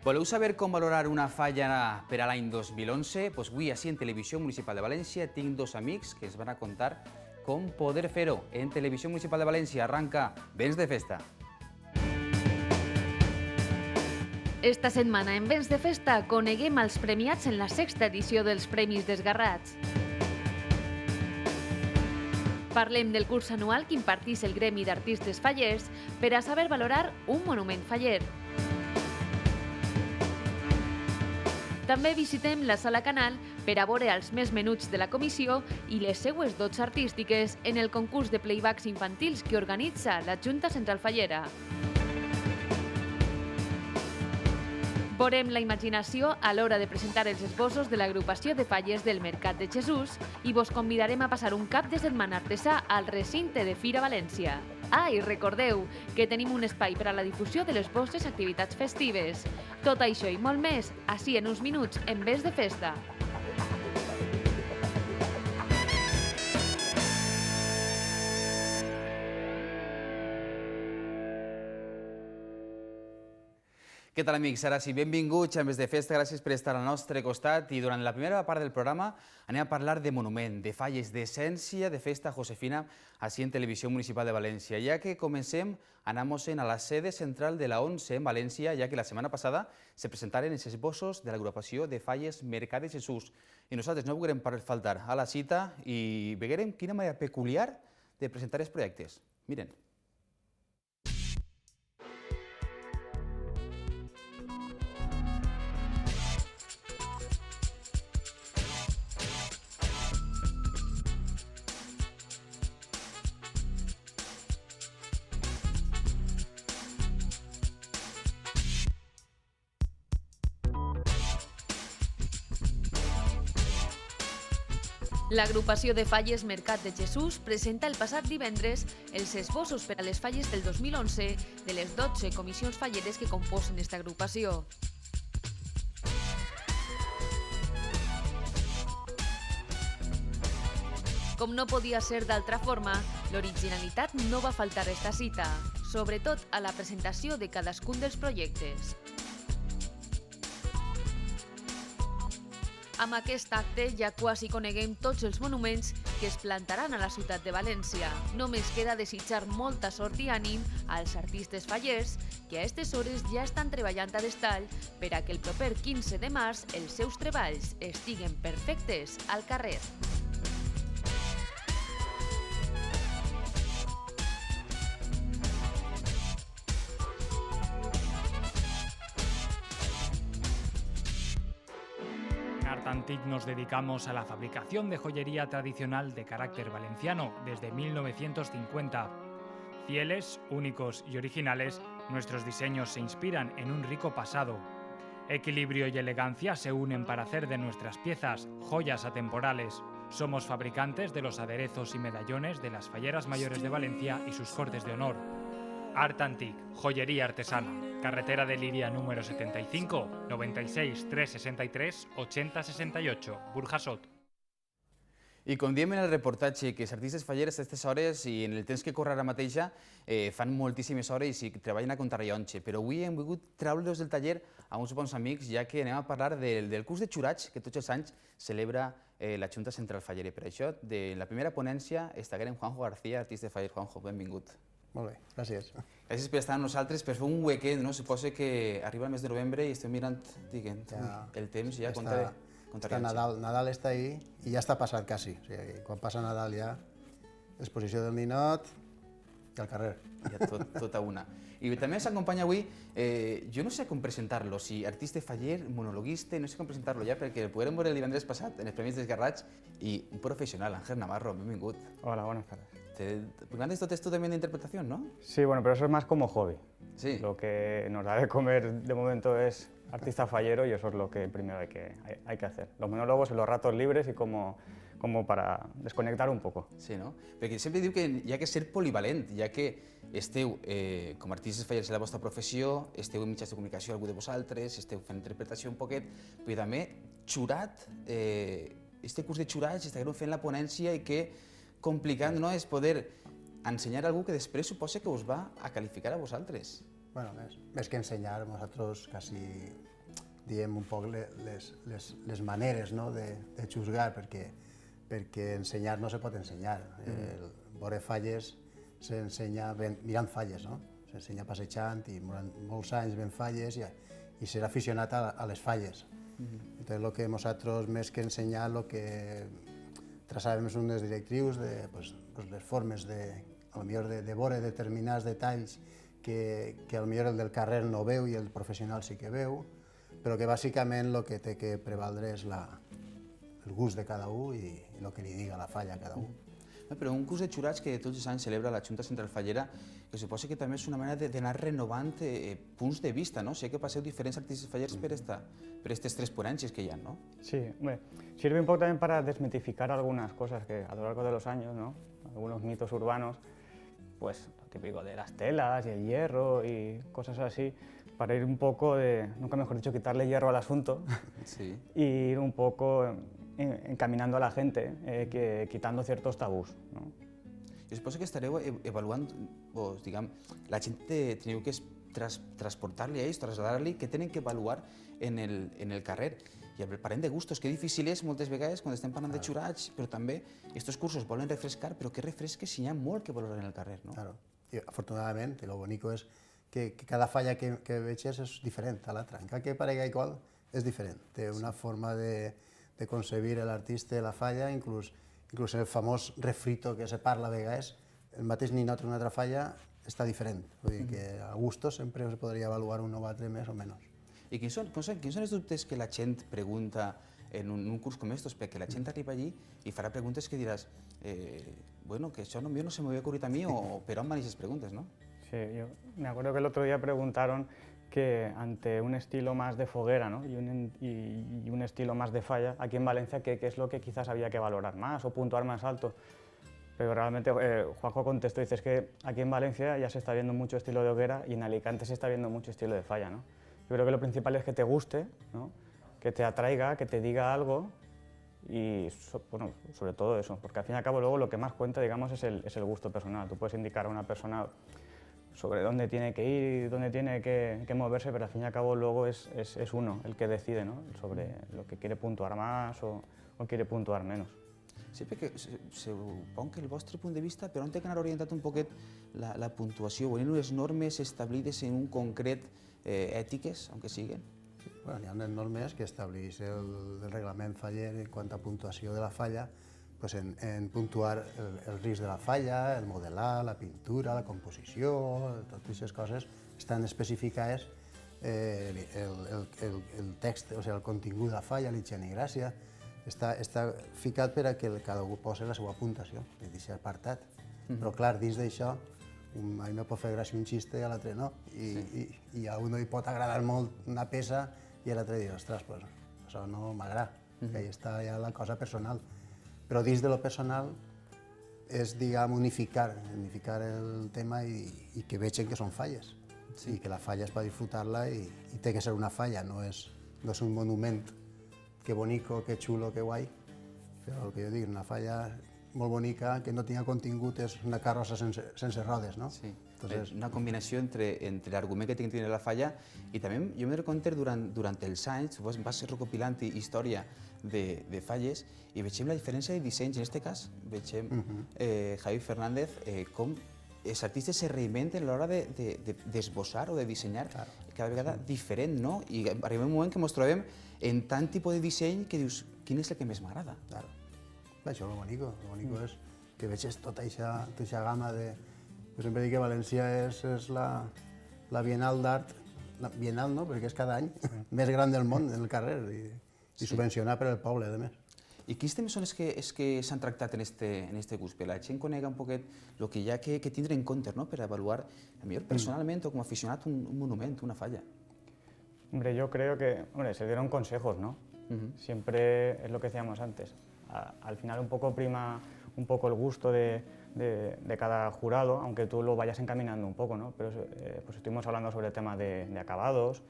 Voleu saber com valorar una falla per a l'any 2011? Doncs avui, així en Televisió Municipal de València, tinc dos amics que ens van a contar com poder fer-ho. En Televisió Municipal de València arranca Vents de Festa. Esta setmana en Vents de Festa coneguem els premiats en la 6ª edició dels Premis Desgarrats. Parlem del curs anual que impartís el Gremi d'Artistes Fallers per a saber valorar un monument faller. També visitem la Sala Canal per a veure els més menuts de la comissió i les seues dots artístiques en el concurs de playbacks infantils que organitza la Junta Central Fallera. Veurem la imaginació a l'hora de presentar els esbossos de l'agrupació de falles del Mercat de Jesús i vos convidarem a passar un cap de setmana artesà al recinte de Fira València. I recordeu que tenim un espai per a la difusió de les vostres activitats festives. Tot això i molt més, així en uns minuts, en Vents de Festa. Què tal, amics? Ara sí, benvinguts a Vents de Festa, gràcies per estar al nostre costat. I durant la primera part del programa anem a parlar de monument, de falles, d'essència de festa josefina, així en Televisió Municipal de València. Ja que comencem, anem a la sede central de la 11 en València, ja que la setmana passada se presentaren els esbossos de l'agrupació de falles Mercat de Jesús. I nosaltres no volguem faltar a la cita i veurem quina manera peculiar de presentar els projectes. Miren. L'agrupació de falles Mercat de Jesús presenta el passat divendres els esbossos per a les falles del 2011 de les 12 comissions falleres que composen aquesta agrupació. Com no podia ser d'altra forma, l'originalitat no va faltar a esta cita, sobretot a la presentació de cadascun dels projectes. Amb aquest acte ja quasi coneguem tots els monuments que es plantaran a la ciutat de València. Només queda desitjar molta sort i ànim als artistes fallers que a aquestes hores ja estan treballant a destall per a que el proper 15 de març els seus treballs estiguen perfectes al carrer. Artantic nos dedicamos a la fabricación de joyería tradicional de carácter valenciano desde 1950. Fieles, únicos y originales, nuestros diseños se inspiran en un rico pasado. Equilibrio y elegancia se unen para hacer de nuestras piezas joyas atemporales. Somos fabricantes de los aderezos y medallones de las falleras mayores de Valencia y sus cortes de honor. Artantic, joyería artesana. Carretera de Liria número 75, 96 363 80 68, Burjasot. I com diem en el reportatge, que els artistes fallers a aquestes hores i en el temps que corre ara mateixa fan moltíssimes hores i treballen a contrarrellotge, però avui hem volgut treure-los del taller a uns bons amics, ja que anem a parlar del curs de xurats que tots els anys celebra la Junta Central Fallera. Per això, de la primera ponència, estaguem Juanjo García, artista faller. Juanjo, benvingut. Molt bé, gràcies. Gràcies per estar amb nosaltres, per fer un weekend, no? Suposo que arriba el mes de novembre i estem mirant, diguem, el temps ja contra Nadal està ahí i ja està passat quasi. O sigui, quan passa Nadal ja, exposició del ninot i al carrer. Ja tot a una. I també s'acompanya avui, jo no sé com presentar-lo, si artista faller, monologuista, no sé com presentar-lo ja, perquè el podrem veure el divendres passat en els Premis Desgarrats i un professional, Ángel Navarro, benvingut. Hola, buenas tardes. Antes todo esto también de interpretación, ¿no? Sí, bueno, pero eso es más como hobby. Sí. Lo que nos da de comer de momento es artista fallero y eso es lo que primero hay que hacer. Los monólogos en los ratos libres y como para desconectar un poco. Sí, no? Perquè sempre diu que hi ha que ser polivalent, ja que esteu com a artistes fallers en la vostra professió, esteu en mitjans de comunicació, algú de vosaltres, esteu fent interpretació un poquet, però també xurat, este curs de xurats, estàveu fent la ponència i que complicat no és poder ensenyar a algú que després suposa que us va a qualificar a vosaltres. Bueno, més que ensenyar, nosaltres quasi diem un poc les maneres, no?, de juzgar, perquè ensenyar no se pot ensenyar. Veure falles s'ensenya mirant falles, no? S'ensenya passejant i molts anys veient falles i ser aficionat a les falles. Entonces, el que nosaltres, més que ensenyar, el que traçàvem són unes directrius de les formes de veure determinats detalls que potser el del carrer no veu i el professional sí que veu, però que bàsicament el que té que prevaldre és el gust de cada un i el que li diga la falla a cada un. Però un curs de jurats que tots els anys celebra la Junta Central Fallera, que suposa que també és una manera d'anar renovant punts de vista, no? Sé que passeu diferents artistes fallers per aquestes tres ponències que hi ha, ¿no? Sí, hombre, sirve un poco también para desmitificar algunas cosas que a lo largo de los años, ¿no? Algunos mitos urbanos, pues lo típico de las telas y el hierro y cosas así, para ir un poco nunca mejor dicho, quitarle hierro al asunto Sí. y ir un poco encaminando a la gente, quitando ciertos tabús, ¿no? Jo suposo que estareu avaluant, diguem, la gent teniu que transportar-li a ells, traslladar-li, que tenen que avaluar en el carrer. I parlem de gustos, que difícil és moltes vegades quan estem parlant de jurats, però també aquests cursos volen refrescar, però que refresques si hi ha molt que valorar en el carrer, no? Claro. I afortunadament, lo bonico és que cada falla que veges és diferent a l'altra. Encara que parega igual, és diferent. Té una forma de concebir l'artista la falla, inclús el famós refrito que se parla a vegades, el mateix ninot en una altra falla està diferent. Vull dir que a gustos sempre es podria avaluar un o altre més o menys. I quins són els dubtes que la gent pregunta en un curs com estos? Perquè la gent arriba allí i farà preguntes que diràs bueno, que això no se me había ocurrido a mí, o per on van aquestes preguntes, no? Sí, yo me acuerdo que el otro día preguntaron que ante un estilo más de foguera, ¿no?, y un estilo más de falla, aquí en Valencia, ¿qué es lo que quizás había que valorar más o puntuar más alto? Pero realmente Juanjo contestó, dice, es que aquí en Valencia ya se está viendo mucho estilo de hoguera y en Alicante se está viendo mucho estilo de falla, ¿no? Yo creo que lo principal es que te guste, ¿no?, que te atraiga, que te diga algo y, bueno, sobre todo eso, porque al fin y al cabo luego lo que más cuenta, digamos, es el gusto personal. Tú puedes indicar a una persona sobre dónde tiene que ir y dónde tiene que moverse, pero al fin y al cabo luego es uno el que decide, ¿no?, sobre lo que quiere puntuar más o quiere puntuar menos. Sí, perquè supon que el vostre punt de vista, per on té que anar orientat un poquet la puntuació? Volien unes normes establides en un concret, ètiques, aunque siguen? Bueno, hi ha unes normes que estableix el reglament faller en quant a puntuació de la falla, pues en puntuar el risc de la falla, el modelar, la pintura, la composició, totes aquestes coses estan especificades, el text, o sigui, el contingut de la falla, l'higiene i gràcia, està ficat per a que cada un posi la seva puntuació, en aquest apartat. Però clar, dins d'això, a mi me pot fer gràcia un xiste i a l'altre no, i a un li pot agradar molt una peça i a l'altre dir, ostres, això no m'agrada, que ahí està ja la cosa personal. Però dins de lo personal és, diguem, unificar el tema i que vegin que són falles. I que la falla és per disfrutar-la i té que ser una falla, no és un monument que bonico, que xulo, que guai. Però el que jo dic, una falla molt bonica, que no tinga contingut, és una carrossa sense rodes, no? Sí, una combinació entre l'argument que té que tenir la falla i també jo m'he recompte durant els anys, vas recopilant història de falles i veiem la diferència de dissenys. En aquest cas, veiem Javi Fernández com els artistes se reinventen a l'hora d'esbossar o de dissenyar cada vegada diferent, no? I arriba un moment que ens trobem en tant tipus de disseny que dius, quin és el que més m'agrada? Claro. Això és lo bonico és que veges tota aquesta gamma de... Jo sempre dic que València és la Bienal d'Art, la Bienal, no?, perquè és cada any, més gran del món en el carrer i subvencionat per el poble, a més. I quins temes són els que s'han tractat en este curs? Per la gent conega un poquet el que hi ha que tindre en compte, no?, per avaluar, millor personalment o com a aficionat, un monument, una falla. Hombre, yo creo que se dieron consejos, ¿no? Siempre es lo que decíamos antes. Al final un poco prima un poco el gusto de cada jurado, aunque tú lo vayas encaminando un poco, ¿no? Pero pues estuvimos hablando sobre el tema de acabados,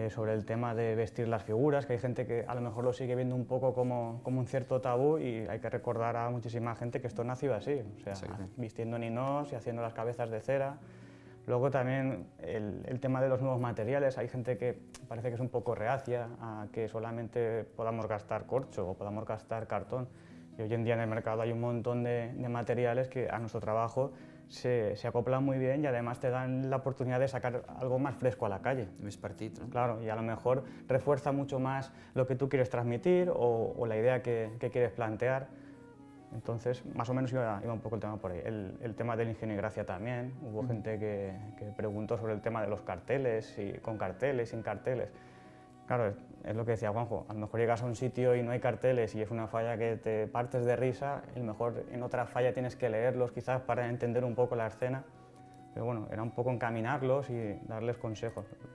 sobre el tema de vestir las figuras, que hay gente que a lo mejor lo sigue viendo un poco como un cierto tabú y hay que recordar a muchísima gente que esto nació así, o sea, vistiendo ninos y haciendo las cabezas de cera. Luego también el tema de los nuevos materiales, hay gente que parece que es un poco reacia a que solamente podamos gastar corcho o podamos gastar cartón. Y hoy en día en el mercado hay un montón de materiales que a nuestro trabajo se acoplan muy bien y además te dan la oportunidad de sacar algo más fresco a la calle. Més partit, no? Claro, y a lo mejor refuerza mucho más lo que tú quieres transmitir o la idea que quieres plantear. Entonces, más o menos iba un poco el tema por ahí. El tema del ingenio y gracia también. Hubo gente que preguntó sobre el tema de los carteles, con carteles, sin carteles. Claro, es lo que decía Juanjo, a lo mejor llegas a un sitio y no hay carteles y es una falla que te partes de risa, a lo mejor en otra falla tienes que leerlos quizás para entender un poco la escena. Pero bueno, era un poco encaminarlos y darles consejos.